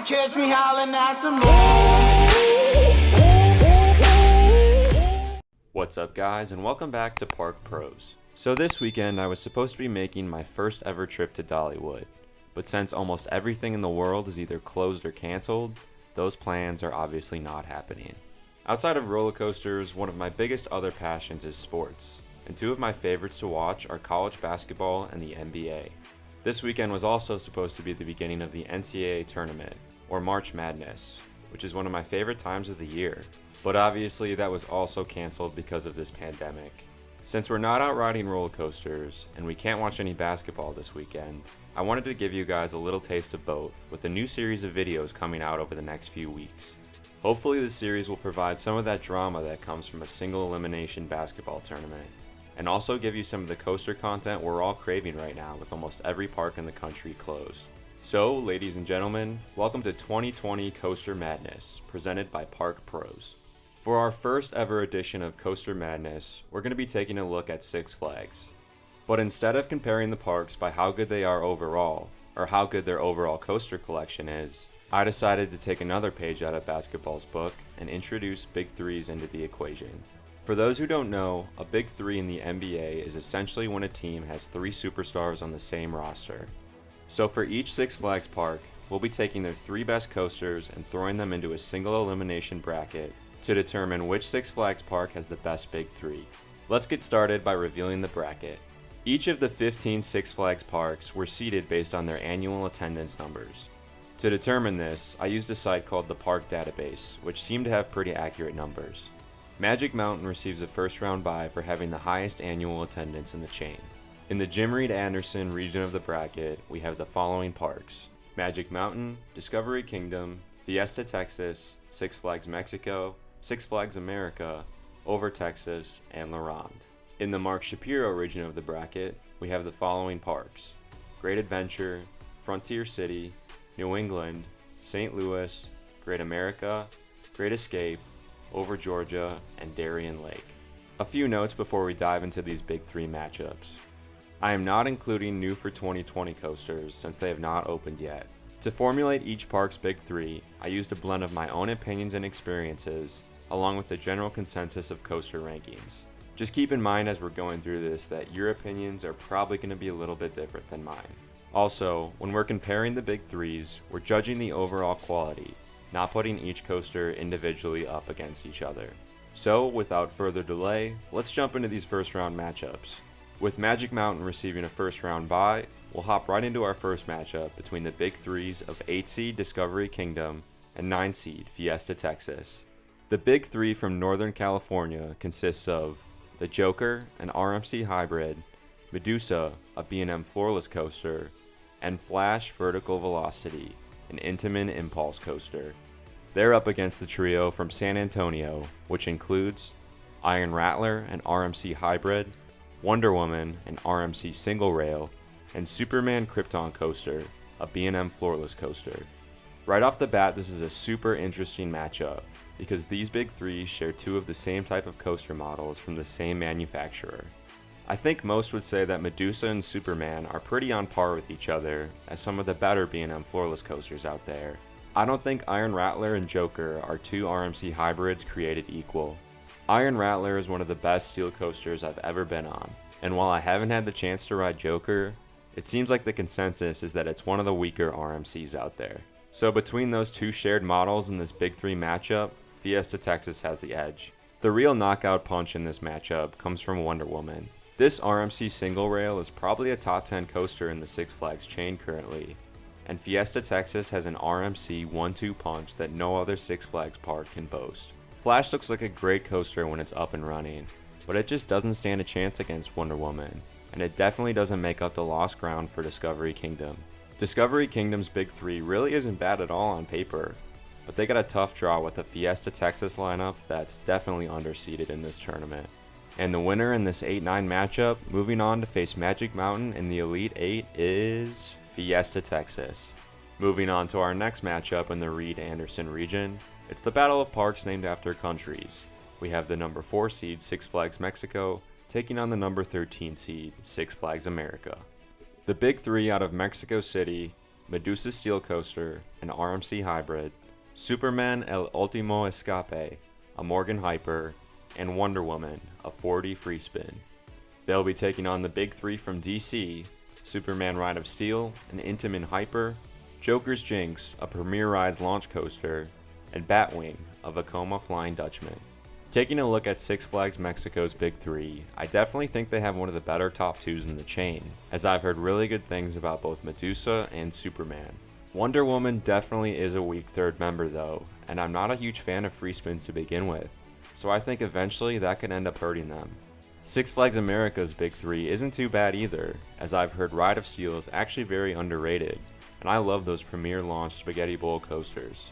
catch me howling at the moon. What's up, guys, and welcome back to Park Pros. So this weekend I was supposed to be making my first ever trip to Dollywood, but since almost everything in the world is either closed or canceled, those plans are obviously not happening. Outside of roller coasters, one of my biggest other passions is sports, and two of my favorites to watch are college basketball and the NBA. This weekend was also supposed to be the beginning of the NCAA tournament, or March Madness, which is one of my favorite times of the year. But obviously that was also canceled because of this pandemic. Since we're not out riding roller coasters, and we can't watch any basketball this weekend, I wanted to give you guys a little taste of both, with a new series of videos coming out over the next few weeks. Hopefully this series will provide some of that drama that comes from a single elimination basketball tournament, and also give you some of the coaster content we're all craving right now with almost every park in the country closed. So, ladies and gentlemen, welcome to 2020 Coaster Madness, presented by Park Pros. For our first ever edition of Coaster Madness, we're going to be taking a look at Six Flags. But instead of comparing the parks by how good they are overall, or how good their overall coaster collection is, I decided to take another page out of basketball's book and introduce Big Threes into the equation. For those who don't know, a Big Three in the NBA is essentially when a team has three superstars on the same roster. So for each Six Flags park, we'll be taking their three best coasters and throwing them into a single elimination bracket to determine which Six Flags park has the best Big Three. Let's get started by revealing the bracket. Each of the 15 Six Flags parks were seeded based on their annual attendance numbers. To determine this, I used a site called the Park Database, which seemed to have pretty accurate numbers. Magic Mountain receives a first round bye for having the highest annual attendance in the chain. In the Jim Reed Anderson region of the bracket, we have the following parks: Magic Mountain, Discovery Kingdom, Fiesta Texas, Six Flags Mexico, Six Flags America, Over Texas, and La Ronde. In the Mark Shapiro region of the bracket, we have the following parks: Great Adventure, Frontier City, New England, St. Louis, Great America, Great Escape, Over Georgia, and Darien Lake. A few notes before we dive into these Big Three matchups. I am not including new for 2020 coasters since they have not opened yet. To formulate each park's Big Three, I used a blend of my own opinions and experiences, along with the general consensus of coaster rankings. Just keep in mind as we're going through this that your opinions are probably going to be a little bit different than mine. Also, when we're comparing the Big Threes, we're judging the overall quality, not putting each coaster individually up against each other. So, without further delay, let's jump into these first round matchups. With Magic Mountain receiving a first round bye, we'll hop right into our first matchup between the Big Threes of 8 seed Discovery Kingdom and 9 seed Fiesta Texas. The Big Three from Northern California consists of the Joker, an RMC hybrid, Medusa, a B&M floorless coaster, and Flash Vertical Velocity, an Intamin impulse coaster. They're up against the trio from San Antonio, which includes Iron Rattler, an RMC hybrid, Wonder Woman, an RMC single rail, and Superman Krypton coaster, a B&M floorless coaster. Right off the bat, this is a super interesting matchup because these Big Three share two of the same type of coaster models from the same manufacturer. I think most would say that Medusa and Superman are pretty on par with each other as some of the better B&M floorless coasters out there. I don't think Iron Rattler and Joker are two RMC hybrids created equal. Iron Rattler is one of the best steel coasters I've ever been on, and while I haven't had the chance to ride Joker, it seems like the consensus is that it's one of the weaker RMCs out there. So between those two shared models in this Big Three matchup, Fiesta Texas has the edge. The real knockout punch in this matchup comes from Wonder Woman. This RMC single rail is probably a top 10 coaster in the Six Flags chain currently, and Fiesta Texas has an RMC 1-2 punch that no other Six Flags park can boast. Flash looks like a great coaster when it's up and running, but it just doesn't stand a chance against Wonder Woman, and it definitely doesn't make up the lost ground for Discovery Kingdom. Discovery Kingdom's Big Three really isn't bad at all on paper, but they got a tough draw with a Fiesta Texas lineup that's definitely underseeded in this tournament. And the winner in this 8-9 matchup, moving on to face Magic Mountain in the Elite 8, is Fiesta Texas. Moving on to our next matchup in the Reed-Anderson region, it's the Battle of Parks named after countries. We have the number 4 seed Six Flags Mexico taking on the number 13 seed Six Flags America. The Big Three out of Mexico City Medusa Steel Coaster, an RMC Hybrid, Superman El Ultimo Escape, a Morgan Hyper, and Wonder Woman, a 4D free spin. They'll be taking on the big three from DC, Superman Ride of Steel, an Intamin Hyper, Joker's Jinx, a Premier Rides launch coaster, and Batwing, a Vekoma Flying Dutchman. Taking a look at Six Flags Mexico's big three, I definitely think they have one of the better top twos in the chain, as I've heard really good things about both Medusa and Superman. Wonder Woman definitely is a weak third member though, and I'm not a huge fan of free spins to begin with, so I think eventually that could end up hurting them. Six Flags America's big three isn't too bad either, as I've heard Ride of Steel is actually very underrated, and I love those premier launch spaghetti bowl coasters.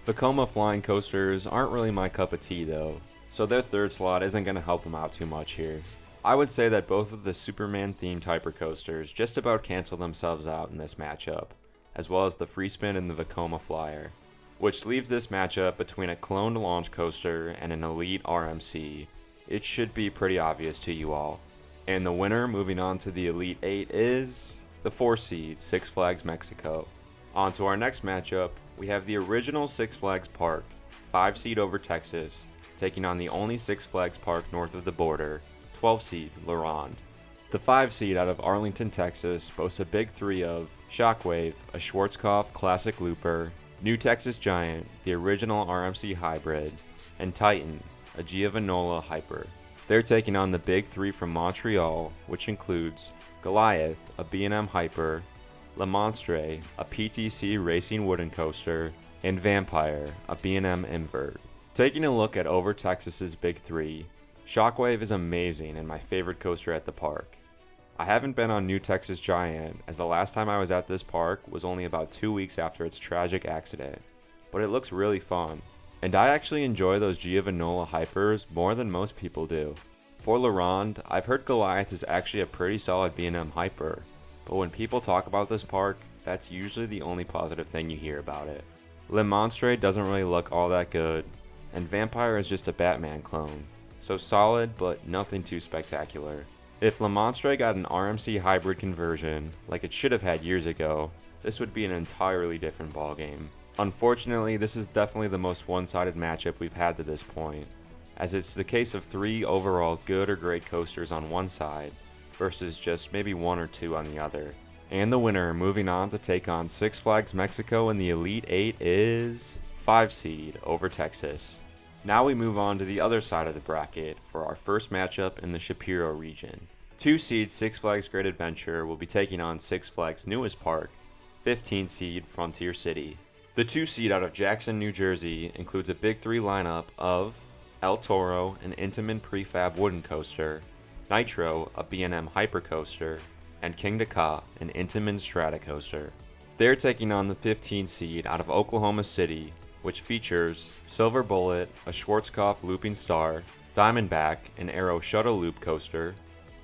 Vekoma flying coasters aren't really my cup of tea though, so their third slot isn't going to help them out too much here. I would say that both of the Superman themed hyper coasters just about cancel themselves out in this matchup, as well as the free spin and the Vekoma flyer, which leaves this matchup between a cloned launch coaster and an elite RMC. It should be pretty obvious to you all. And the winner moving on to the Elite 8 is the 4 seed Six Flags Mexico. On to our next matchup, we have the original Six Flags Park, 5 seed over Texas, taking on the only Six Flags Park north of the border, 12 seed La Ronde. The 5 seed out of Arlington, Texas boasts a big three of Shockwave, a Schwarzkopf Classic Looper, New Texas Giant, the original RMC Hybrid, and Titan, a Giovanola Hyper. They're taking on the big three from Montreal, which includes Goliath, a B&M Hyper, Le Monstre, a PTC Racing Wooden Coaster, and Vampire, a B&M Invert. Taking a look at over Texas's big three, Shockwave is amazing and my favorite coaster at the park. I haven't been on New Texas Giant, as the last time I was at this park was only about 2 weeks after its tragic accident, but it looks really fun. And I actually enjoy those Giovanola Hypers more than most people do. For La Ronde, I've heard Goliath is actually a pretty solid B&M Hyper, but when people talk about this park, that's usually the only positive thing you hear about it. Le Monstre doesn't really look all that good, and Vampire is just a Batman clone, so solid but nothing too spectacular. If Le Monstre got an RMC hybrid conversion, like it should have had years ago, this would be an entirely different ballgame. Unfortunately, this is definitely the most one-sided matchup we've had to this point, as it's the case of 3 overall good or great coasters on one side, versus just maybe 1 or 2 on the other. And the winner moving on to take on Six Flags Mexico in the Elite 8 is 5 seed over Texas. Now we move on to the other side of the bracket for our first matchup in the Shapiro region. 2 seed Six Flags Great Adventure will be taking on Six Flags newest park, 15 seed Frontier City. The 2 seed out of Jackson, New Jersey includes a big 3 lineup of El Toro, an Intamin prefab wooden coaster, Nitro, a B&M hyper coaster, and King Ka, an Intamin strata coaster. They're taking on the 15 seed out of Oklahoma City, which features Silver Bullet, a Schwarzkopf Looping Star, Diamondback, an Arrow Shuttle Loop coaster,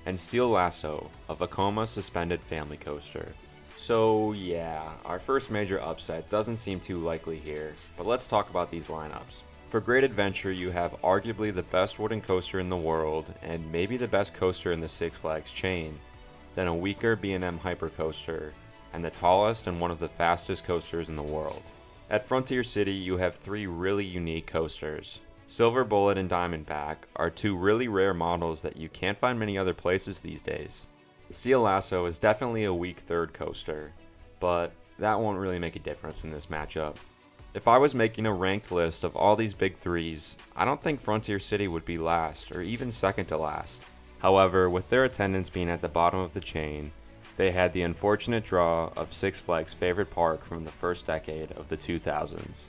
and Steel Lasso, a Vekoma suspended family coaster. So yeah, our first major upset doesn't seem too likely here, but let's talk about these lineups. For Great Adventure, you have arguably the best wooden coaster in the world, and maybe the best coaster in the Six Flags chain, then a weaker B&M hyper coaster, and the tallest and one of the fastest coasters in the world. At Frontier City, you have 3 really unique coasters. Silver Bullet and Diamondback are 2 really rare models that you can't find many other places these days. Steel Lasso is definitely a weak third coaster, but that won't really make a difference in this matchup. If I was making a ranked list of all these big threes, I don't think Frontier City would be last or even second to last. However, with their attendance being at the bottom of the chain, they had the unfortunate draw of Six Flags' favorite park from the first decade of the 2000s.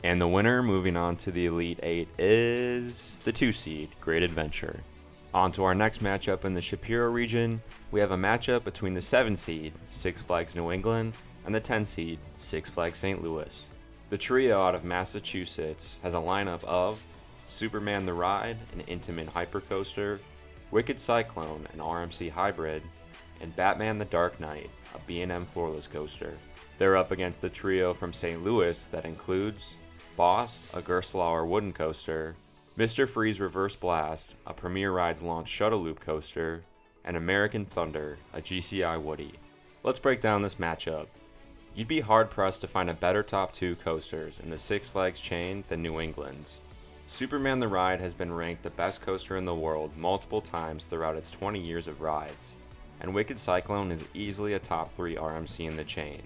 And the winner moving on to the Elite 8 is the 2 seed Great Adventure. On to our next matchup in the Shapiro region, we have a matchup between the 7 seed Six Flags New England and the 10 seed Six Flags St. Louis. The trio out of Massachusetts has a lineup of Superman the Ride, an Intamin hypercoaster, Wicked Cyclone, an RMC hybrid, and Batman the Dark Knight, a B&M floorless coaster. They're up against the trio from St. Louis that includes Boss, a Gerstlauer wooden coaster, Mr. Freeze Reverse Blast, a Premier Rides launch shuttle loop coaster, and American Thunder, a GCI Woody. Let's break down this matchup. You'd be hard-pressed to find a better top 2 coasters in the Six Flags chain than New England's. Superman the Ride has been ranked the best coaster in the world multiple times throughout its 20 years of rides, and Wicked Cyclone is easily a top 3 RMC in the chain.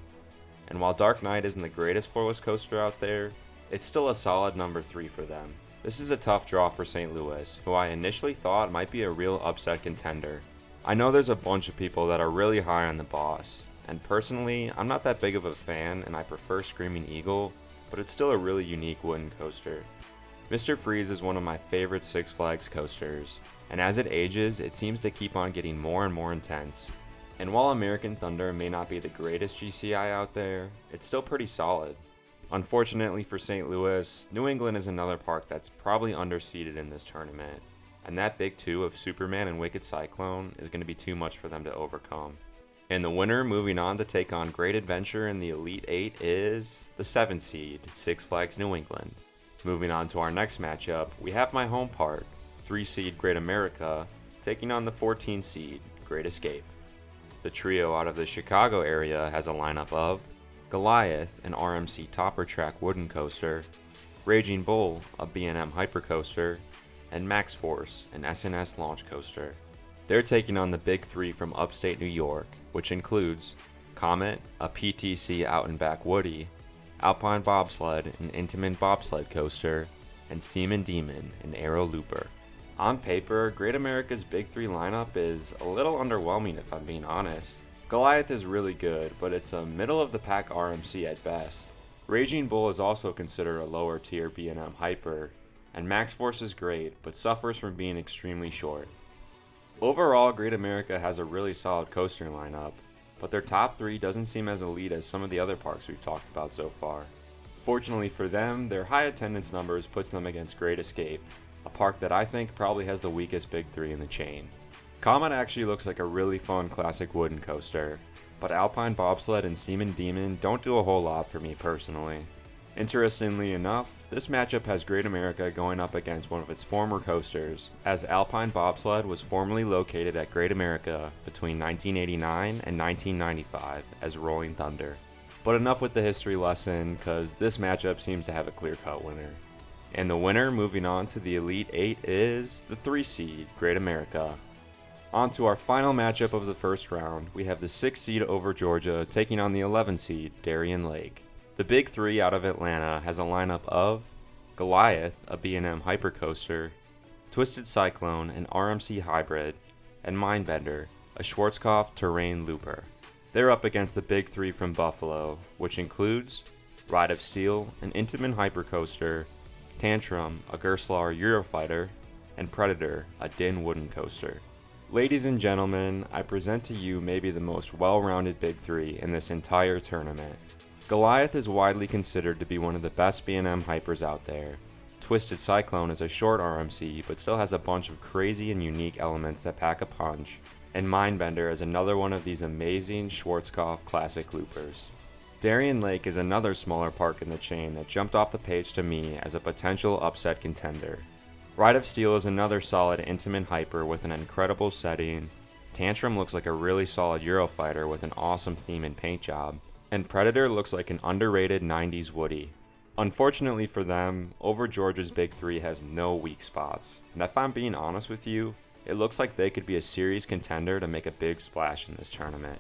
And while Dark Knight isn't the greatest floorless coaster out there, it's still a solid number 3 for them. This is a tough draw for St. Louis, who I initially thought might be a real upset contender. I know there's a bunch of people that are really high on the Boss, and personally, I'm not that big of a fan and I prefer Screaming Eagle, but it's still a really unique wooden coaster. Mr. Freeze is one of my favorite Six Flags coasters, and as it ages, it seems to keep on getting more and more intense. And while American Thunder may not be the greatest GCI out there, it's still pretty solid. Unfortunately for St. Louis, New England is another park that's probably underseeded in this tournament, and that big 2 of Superman and Wicked Cyclone is going to be too much for them to overcome. And the winner moving on to take on Great Adventure in the Elite 8 is the 7 seed, Six Flags New England. Moving on to our next matchup, we have my home park, 3 seed Great America, taking on the 14 seed Great Escape. The trio out of the Chicago area has a lineup of Goliath, an RMC Topper Track wooden coaster, Raging Bull, a B&M hypercoaster, and Max Force, an SNS launch coaster. They're taking on the big 3 from upstate New York, which includes Comet, a PTC out and back woody, Alpine Bobsled, an Intamin bobsled coaster, and Steamin' Demon, an aero looper. On paper, Great America's big 3 lineup is a little underwhelming if I'm being honest. Goliath is really good, but it's a middle-of-the-pack RMC at best. Raging Bull is also considered a lower-tier B&M hyper, and Max Force is great, but suffers from being extremely short. Overall, Great America has a really solid coaster lineup, but their top 3 doesn't seem as elite as some of the other parks we've talked about so far. Fortunately for them, their high attendance numbers puts them against Great Escape, a park that I think probably has the weakest big 3 in the chain. Comet actually looks like a really fun classic wooden coaster, but Alpine Bobsled and Steamin' Demon don't do a whole lot for me personally. Interestingly enough, this matchup has Great America going up against one of its former coasters, as Alpine Bobsled was formerly located at Great America between 1989 and 1995 as Rolling Thunder. But enough with the history lesson, cause this matchup seems to have a clear-cut winner. And the winner moving on to the Elite 8 is the 3 seed Great America. On to our final matchup of the first round, we have the 6 seed Over Georgia taking on the 11 seed Darien Lake. The big 3 out of Atlanta has a lineup of Goliath, a B&M hypercoaster, Twisted Cyclone, an RMC hybrid, and Mindbender, a Schwarzkopf terrain looper. They're up against the big 3 from Buffalo, which includes Ride of Steel, an Intamin hypercoaster, Tantrum, a Gerstlauer Eurofighter, and Predator, a Din wooden coaster. Ladies and gentlemen, I present to you maybe the most well-rounded big 3 in this entire tournament. Goliath is widely considered to be one of the best B&M hypers out there. Twisted Cyclone is a short RMC, but still has a bunch of crazy and unique elements that pack a punch, and Mindbender is another one of these amazing Schwarzkopf classic loopers. Darien Lake is another smaller park in the chain that jumped off the page to me as a potential upset contender. Ride of Steel is another solid Intamin hyper with an incredible setting, Tantrum looks like a really solid Eurofighter with an awesome theme and paint job, and Predator looks like an underrated 90s Woody. Unfortunately for them, Over Georgia's big 3 has no weak spots, and if I'm being honest with you, it looks like they could be a series contender to make a big splash in this tournament.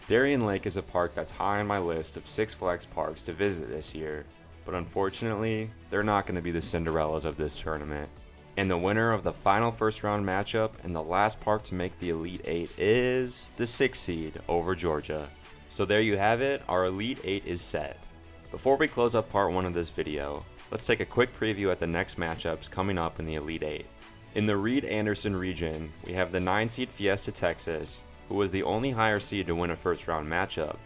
Darien Lake is a park that's high on my list of Six Flags parks to visit this year, but unfortunately, they're not going to be the Cinderellas of this tournament. And the winner of the final first round matchup and the last park to make the Elite 8 is the 6 seed Over Georgia. So there you have it, our Elite 8 is set. Before we close up part 1 of this video, let's take a quick preview at the next matchups coming up in the Elite 8. In the Reed-Anderson region, we have the 9 seed Fiesta, Texas, who was the only higher seed to win a first round matchup,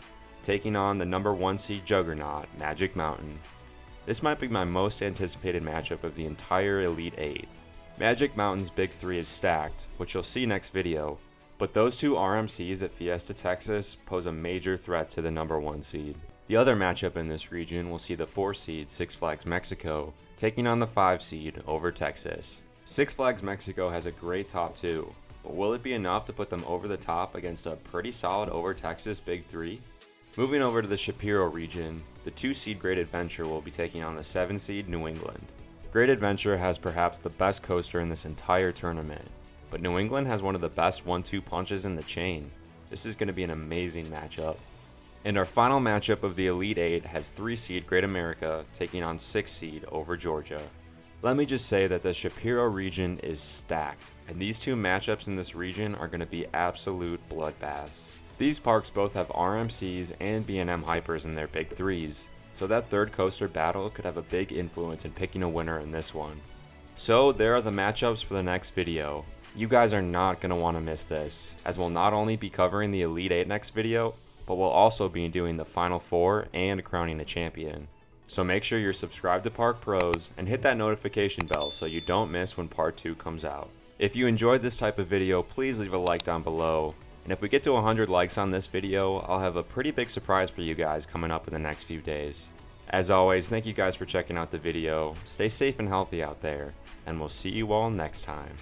taking on the number 1 seed juggernaut, Magic Mountain. This might be my most anticipated matchup of the entire Elite 8. Magic Mountain's big 3 is stacked, which you'll see next video, but those 2 RMCs at Fiesta, Texas pose a major threat to the number 1 seed. The other matchup in this region will see the 4 seed Six Flags Mexico taking on the 5 seed Over Texas. Six Flags Mexico has a great top 2, but will it be enough to put them over the top against a pretty solid Over Texas big 3? Moving over to the Shapiro region, the 2-seed Great Adventure will be taking on the 7-seed New England. Great Adventure has perhaps the best coaster in this entire tournament, but New England has one of the best 1-2 punches in the chain. This is going to be an amazing matchup. And our final matchup of the Elite 8 has 3-seed Great America taking on 6-seed over Georgia. Let me just say that the Shapiro region is stacked, and these two matchups in this region are going to be absolute bloodbaths. These parks both have RMCs and B&M hypers in their big threes, so that third coaster battle could have a big influence in picking a winner in this one. So there are the matchups for the next video. You guys are not going to want to miss this, as we'll not only be covering the Elite 8 next video, but we'll also be doing the Final Four and crowning a champion. So make sure you're subscribed to Park Pros and hit that notification bell so you don't miss when part 2 comes out. If you enjoyed this type of video, please leave a like down below. And if we get to 100 likes on this video, I'll have a pretty big surprise for you guys coming up in the next few days. As always, thank you guys for checking out the video. Stay safe and healthy out there, and we'll see you all next time.